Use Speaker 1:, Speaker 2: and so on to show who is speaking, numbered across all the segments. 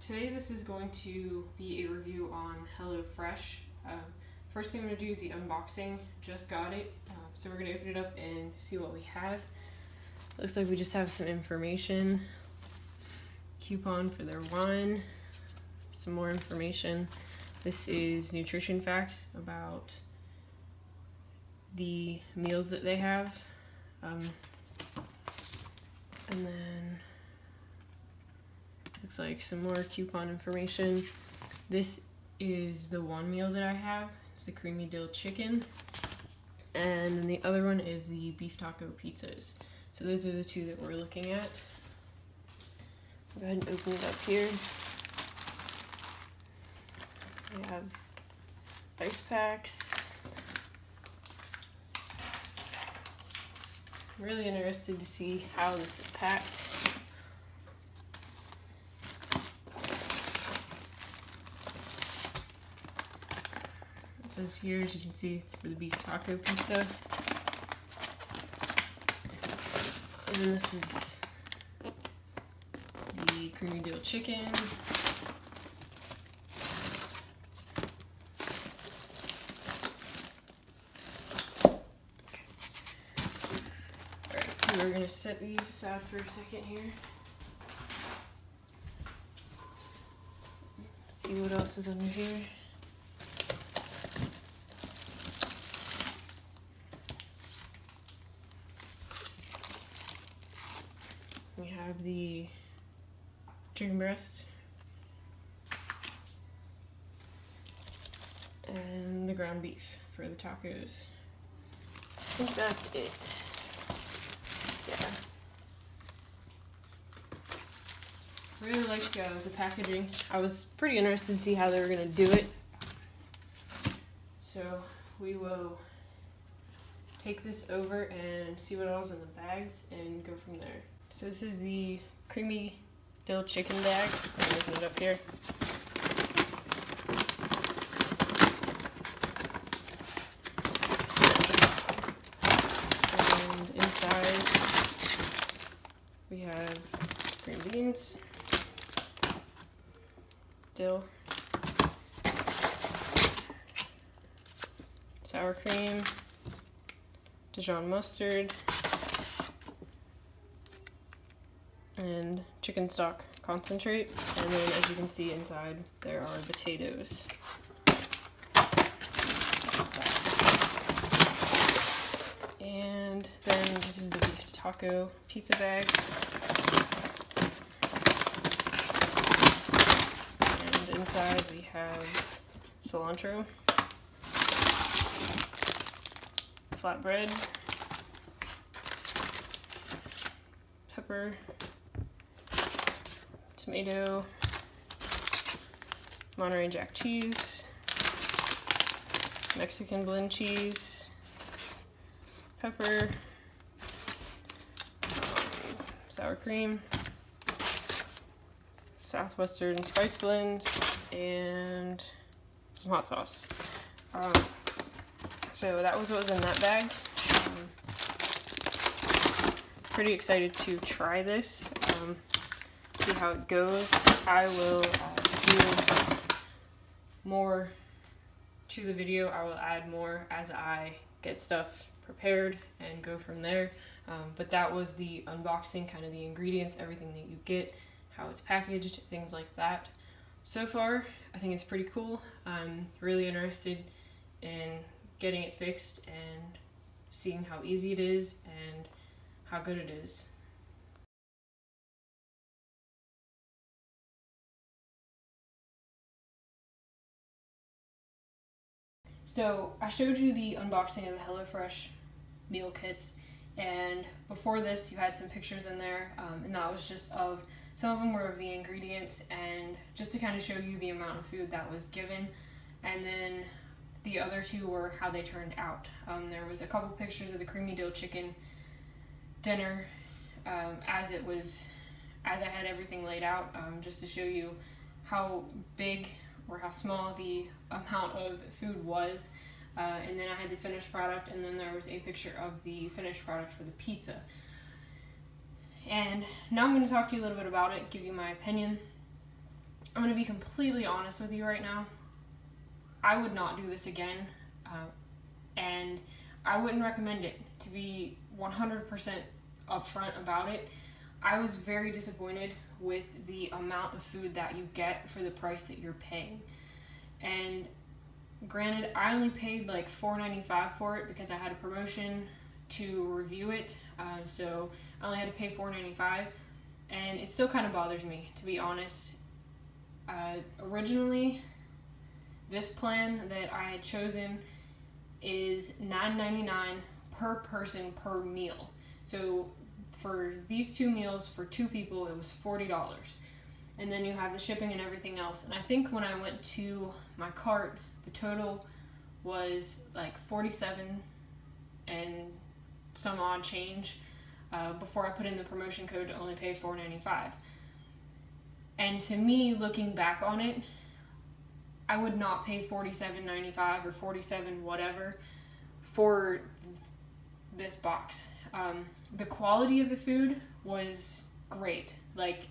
Speaker 1: today this is going to be a review on HelloFresh. First thing I'm going to do is the unboxing. Just got it, so we're going to open it up and see what we have. Looks like we just have some information. Coupon for their wine. Some more information. This is nutrition facts about the meals that they have. And then looks like some more coupon information. This is the one meal that I have. It's the creamy dill chicken. And then the other one is the beef taco pizzas. So those are the two that we're looking at. Go ahead and open it up here. We have ice packs. I'm really interested to see how this is packed. It says here, as you can see, it's for the beef taco pizza. And then this is the creamy dill chicken. Alright, so we're gonna set these aside for a second here. Let's see what else is under here. We have the chicken breast and the ground beef for the tacos. I think that's it. Yeah. Really like the packaging. I was pretty interested to see how they were going to do it. So we will take this over and see what else is in the bags and go from there. So this is the creamy dill chicken bag. I'll open it up here. And inside we have green beans, dill, sour cream, Dijon mustard, and chicken stock concentrate. And then, as you can see inside, there are potatoes. And then this is the beef taco pizza bag. And inside we have cilantro, flatbread, pepper, tomato, Monterey Jack cheese, Mexican blend cheese, pepper, sour cream, Southwestern spice blend, and some hot sauce. So that was what was in that bag. Pretty excited to try this. See how it goes. I will do more to the video. I will add more as I get stuff prepared and go from there. But that was the unboxing, kind of the ingredients, everything that you get, how it's packaged, things like that. So far, I think it's pretty cool. I'm really interested in getting it fixed and seeing how easy it is and how good it is. So I showed you the unboxing of the HelloFresh meal kits, and before this you had some pictures in there, and that was just of, some of them were of the ingredients and just to kind of show you the amount of food that was given, and then the other two were how they turned out. There was a couple pictures of the creamy dill chicken dinner as I had everything laid out, just to show you how big or how small the amount of food was. And then I had the finished product, and then there was a picture of the finished product for the pizza. And now I'm going to talk to you a little bit about it, give you my opinion. I'm going to be completely honest with you right now. I would not do this again, and I wouldn't recommend it, to be 100% upfront about it. I was very disappointed with the amount of food that you get for the price that you're paying. And granted, I only paid like $4.95 for it because I had a promotion to review it, so I only had to pay $4.95, and it still kind of bothers me, to be honest. Originally, this plan that I had chosen is $9.99 per person per meal. So for these 2 meals for 2 people, it was $40. And then you have the shipping and everything else. And I think when I went to my cart, the total was like $47 and some odd change before I put in the promotion code to only pay $4.95. And to me, looking back on it, I would not pay $47.95 or $47 whatever for this box. The quality of the food was great. Like,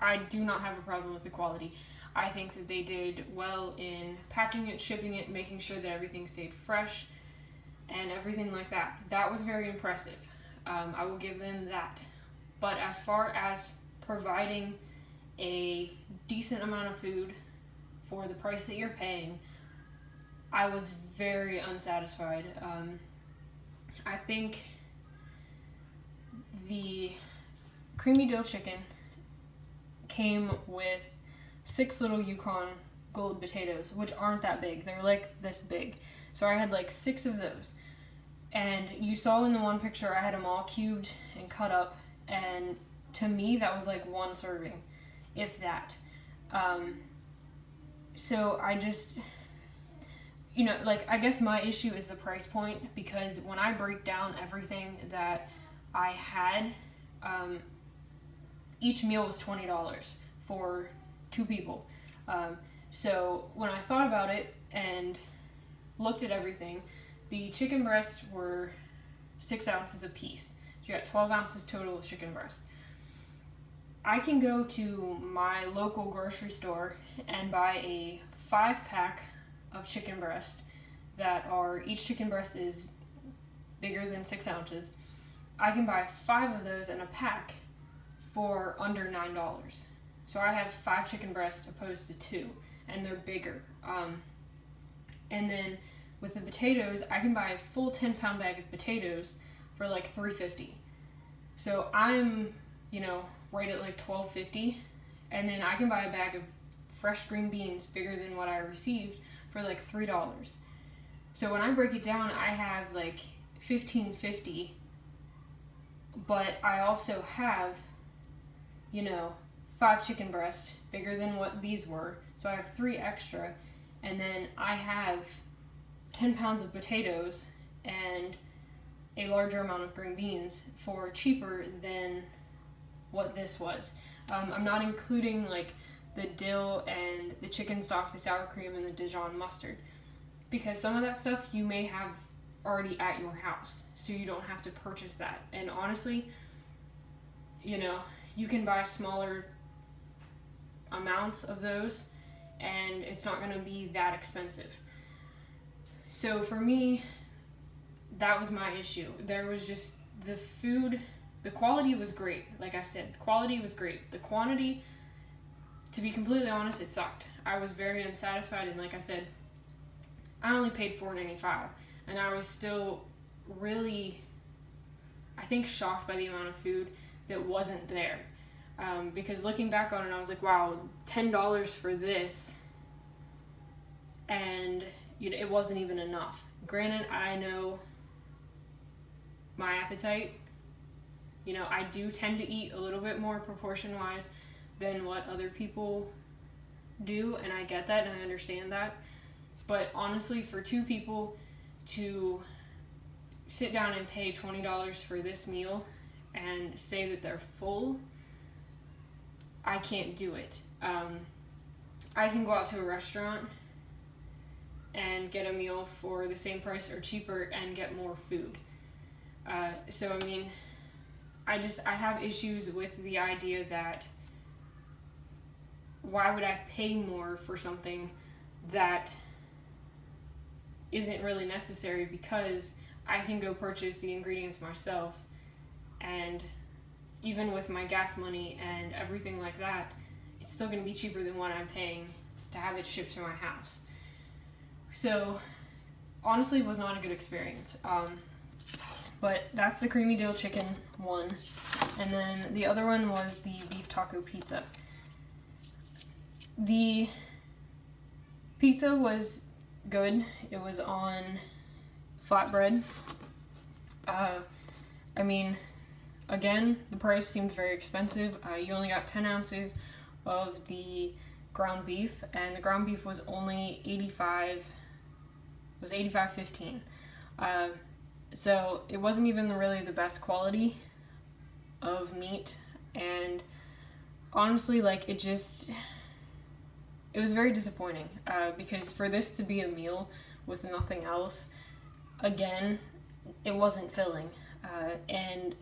Speaker 1: I do not have a problem with the quality. I think that they did well in packing it, shipping it, making sure that everything stayed fresh, and everything like that. That was very impressive. I will give them that. But as far as providing a decent amount of food for the price that you're paying, I was very unsatisfied. I think the creamy dill chicken came with 6 little Yukon Gold potatoes, which aren't that big. They're like this big. So I had like 6 of those. And you saw in the one picture I had them all cubed and cut up, and to me that was like 1 serving, if that. So I just, like, I guess my issue is the price point, because when I break down everything that I had, each meal was $20 for 2 people. So when I thought about it and looked at everything, the chicken breasts were 6 ounces a piece. So you got 12 ounces total of chicken breast. I can go to my local grocery store and buy a 5-pack of chicken breast each chicken breast is bigger than 6 ounces. I can buy 5 of those in a pack for under $9. So I have 5 chicken breasts opposed to 2, and they're bigger. And then with the potatoes, I can buy a full 10-pound bag of potatoes for like $3.50. So I'm, right at like $12.50, and then I can buy a bag of fresh green beans bigger than what I received for like $3. So when I break it down, I have like $15.50, but I also have, 5 chicken breasts bigger than what these were, so I have 3 extra, and then I have 10 pounds of potatoes and a larger amount of green beans for cheaper than what this was. I'm not including like the dill and the chicken stock, the sour cream, and the Dijon mustard, because some of that stuff you may have already at your house, so you don't have to purchase that. And honestly, you can buy smaller amounts of those, and it's not going to be that expensive. So for me, that was my issue. There was just the food, the quality was great. Like I said, quality was great. The quantity, to be completely honest, it sucked. I was very unsatisfied, and like I said, I only paid $4.95, and I was still really, I think, shocked by the amount of food that wasn't there. Because looking back on it, I was like, wow, $10 for this, and it wasn't even enough. Granted, I know my appetite. I do tend to eat a little bit more proportion-wise than what other people do, and I get that and I understand that. But honestly, for 2 people to sit down and pay $20 for this meal and say that they're full, I can't do it. I can go out to a restaurant and get a meal for the same price or cheaper and get more food. So I mean, I have issues with the idea that why would I pay more for something that isn't really necessary, because I can go purchase the ingredients myself, and even with my gas money and everything like that, it's still going to be cheaper than what I'm paying to have it shipped to my house. So honestly, it was not a good experience. But that's the creamy dill chicken one. And then the other one was the beef taco pizza. The pizza was good. It was on flatbread. I mean, again, the price seemed very expensive. You only got 10 ounces of the ground beef, and the ground beef was only $85.15. So it wasn't even really the best quality of meat, and honestly, like, it was very disappointing, because for this to be a meal with nothing else, again, it wasn't filling. And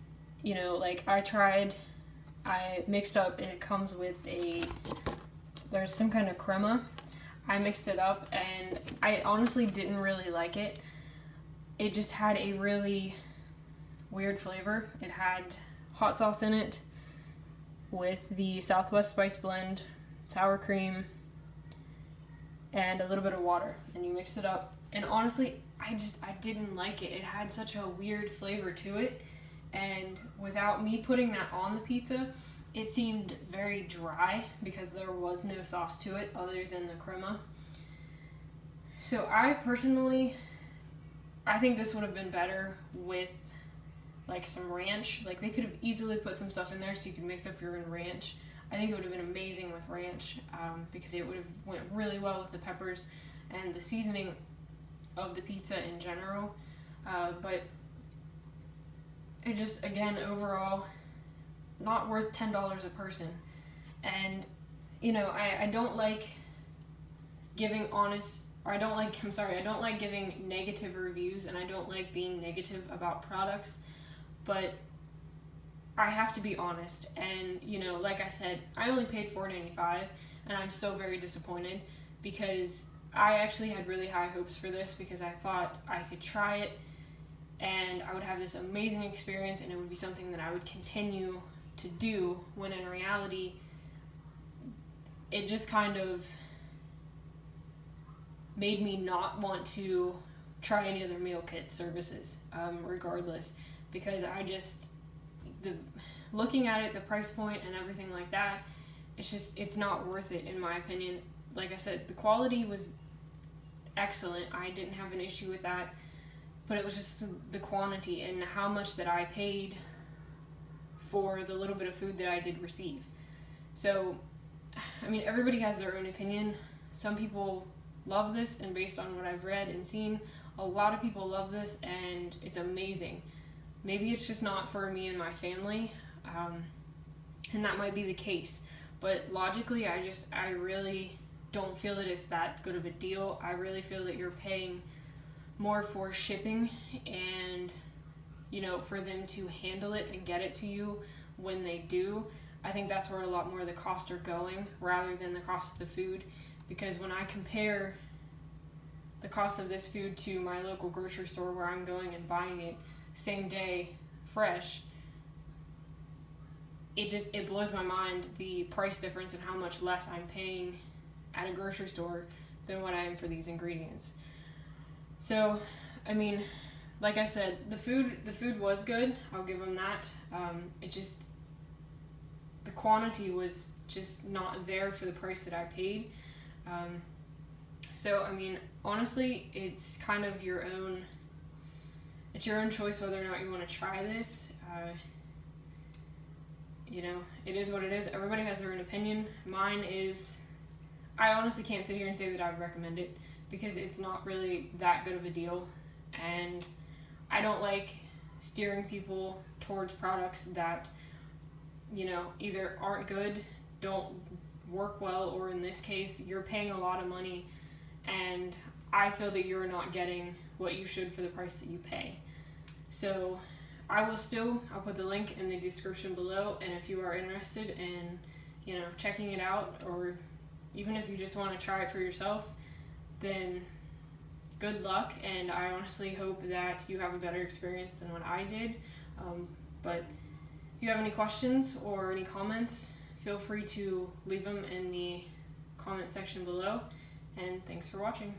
Speaker 1: you know, like, I mixed up, and it comes with there's some kind of crema. I mixed it up, and I honestly didn't really like it. It just had a really weird flavor. It had hot sauce in it with the Southwest Spice Blend, sour cream, and a little bit of water, and you mixed it up. And honestly, I didn't like it. It had such a weird flavor to it, and without me putting that on the pizza, it seemed very dry because there was no sauce to it other than the crema. So I think this would have been better with like some ranch. Like, they could have easily put some stuff in there so you could mix up your own ranch. I think it would have been amazing with ranch, because it would have went really well with the peppers and the seasoning of the pizza in general. But it just, again, overall, not worth $10 a person. And, you know, I don't like giving I don't like giving negative reviews, and I don't like being negative about products, but I have to be honest. And, you know, like I said, I only paid $4.95, and I'm still very disappointed, because I actually had really high hopes for this, because I thought I could try it and I would have this amazing experience, and it would be something that I would continue to do, when in reality, it just kind of made me not want to try any other meal kit services, regardless, because looking at it, the price point and everything like that, it's not worth it, in my opinion. Like I said, the quality was excellent. I didn't have an issue with that, but it was just the quantity and how much that I paid for the little bit of food that I did receive. So, I mean, everybody has their own opinion. Some people love this, and based on what I've read and seen, a lot of people love this, and it's amazing. Maybe it's just not for me and my family, and that might be the case. But logically, I really don't feel that it's that good of a deal. I really feel that you're paying more for shipping, and, you know, for them to handle it and get it to you when they do. I think that's where a lot more of the costs are going, rather than the cost of the food. Because when I compare the cost of this food to my local grocery store, where I'm going and buying it same day, fresh, it blows my mind, the price difference and how much less I'm paying at a grocery store than what I am for these ingredients. So, I mean, like I said, the food was good. I'll give them that. The quantity was just not there for the price that I paid. So, I mean, honestly, it's kind of your own choice whether or not you want to try this. You know, it is what it is. Everybody has their own opinion. Mine is, I honestly can't sit here and say that I would recommend it, because it's not really that good of a deal, and I don't like steering people towards products that, you know, either aren't good, don't work well, or in this case, you're paying a lot of money, and I feel that you're not getting what you should for the price that you pay. So I'll put the link in the description below, and if you are interested in, you know, checking it out, or even if you just want to try it for yourself, then good luck, and I honestly hope that you have a better experience than what I did. But if you have any questions or any comments, feel free to leave them in the comment section below, and thanks for watching.